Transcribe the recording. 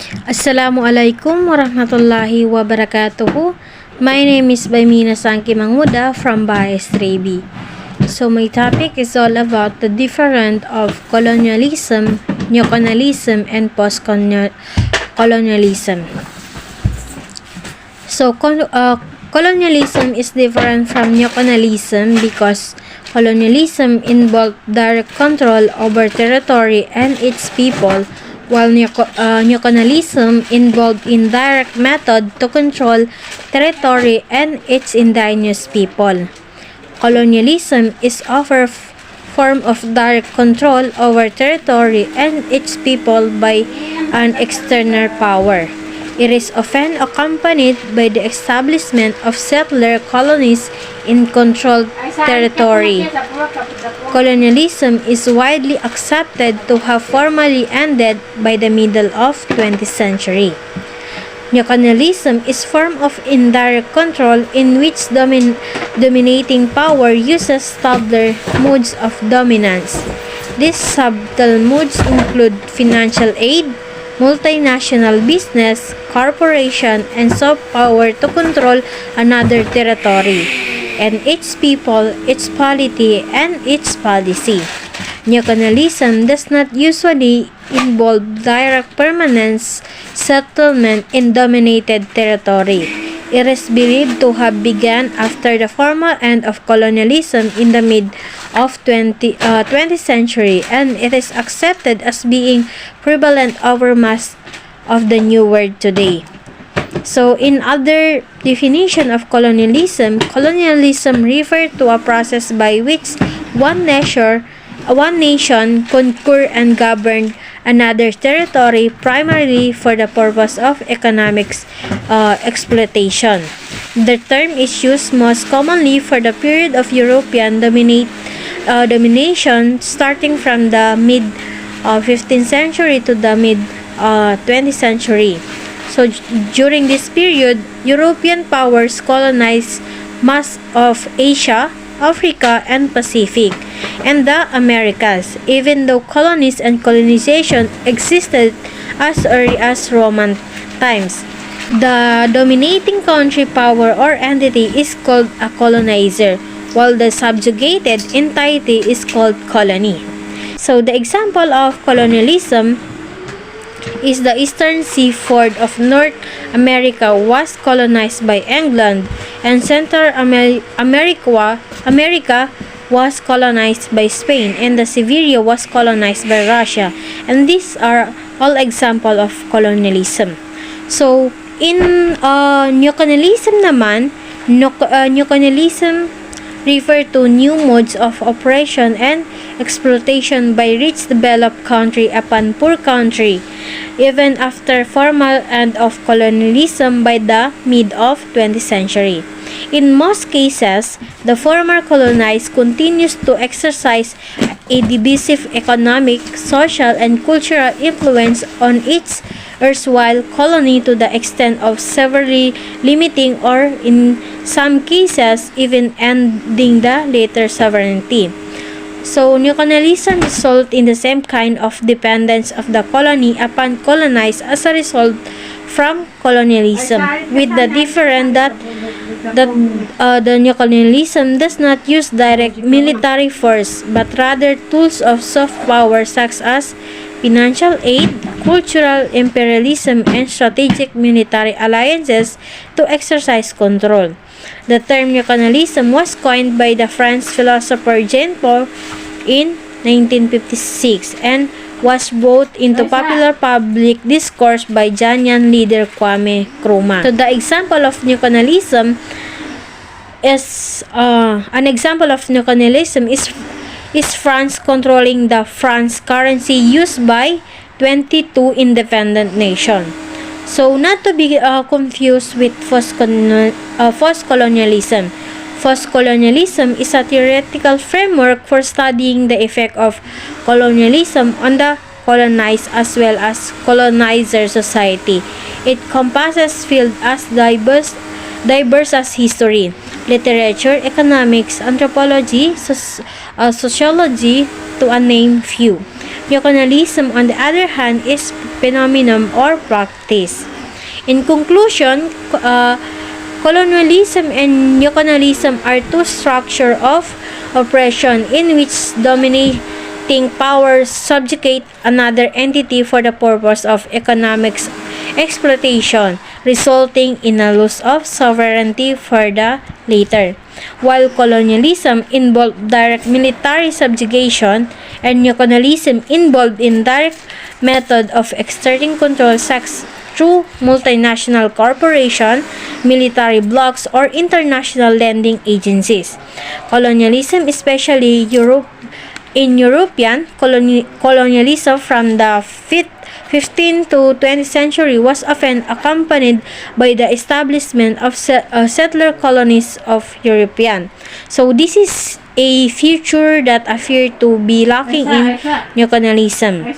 Assalamualaikum warahmatullahi wabarakatuh. My name is baimina Sangki Manguda from BAIS-3B. So my topic is all about the difference of colonialism, neocolonialism, and post-colonialism. So colonialism is different from neocolonialism because colonialism involved direct control over territory and its people, while neocolonialism involved indirect method to control territory and its indigenous people. Colonialism is often a form of direct control over territory and its people by an external power. It is often accompanied by the establishment of settler colonies in controlled territory. Colonialism is widely accepted to have formally ended by the middle of 20th century. Neocolonialism is a form of indirect control in which dominating power uses subtler modes of dominance. These subtle modes include financial aid, multinational business, corporation, and soft power to control another territory, and its people, its polity, and its policy. Neocolonialism does not usually involve direct permanent settlement in dominated territory. It is believed to have begun after the formal end of colonialism in the mid of 20th century, and it is accepted as being prevalent over much of the New World today. So, in other definition of colonialism, colonialism refers to a process by which one nation conquered and governed another territory primarily for the purpose of economic exploitation. The term is used most commonly for the period of European domination starting from the mid-15th century to the mid-20th century. So, during this period, European powers colonized much of Asia, Africa, and Pacific, and the Americas, even though colonies and colonization existed as early as Roman times. The dominating country, power, or entity is called a colonizer, while the subjugated entity is called colony. So, the example of colonialism is the eastern seaboard of North America was colonized by England, and Central America was colonized by Spain, and the Siberia was colonized by Russia. And these are all examples of colonialism. So, in neocolonialism naman, neocolonialism refer to new modes of oppression and exploitation by rich developed country upon poor country, even after formal end of colonialism by the mid of 20th century. In most cases, the former colonized continues to exercise a divisive economic, social, and cultural influence on its erstwhile colony to the extent of severely limiting or, in some cases, even ending the later sovereignty. So, neocolonialism results in the same kind of dependence of the colony upon colonized as a result from colonialism, with the difference that the neocolonialism does not use direct military force, but rather tools of soft power such as financial aid, cultural imperialism, and strategic military alliances to exercise control. The term neocolonialism was coined by the French philosopher Jean-Paul in 1956 and was brought into popular public discourse by Ghanaian leader Kwame Nkrumah. So the example of neocolonialism is is France controlling the France currency used by 22 independent nations. So, not to be confused with post-colonialism. Post-colonialism is a theoretical framework for studying the effect of colonialism on the colonized as well as colonizer society. It encompasses fields as diverse as history, literature, economics, anthropology, sociology, to name few. Neocolonialism, on the other hand, is phenomenon or practice. In conclusion, colonialism and neocolonialism are two structures of oppression in which dominating powers subjugate another entity for the purpose of economic exploitation, resulting in a loss of sovereignty for the latter. While colonialism involved direct military subjugation and neocolonialism involved indirect method of exerting control such through multinational corporation, military blocs, or international lending agencies. Colonialism, especially European colonialism from the 15th to 20th century, was often accompanied by the establishment of settler colonies of European. So this is a future that appears to be lacking in neocolonialism.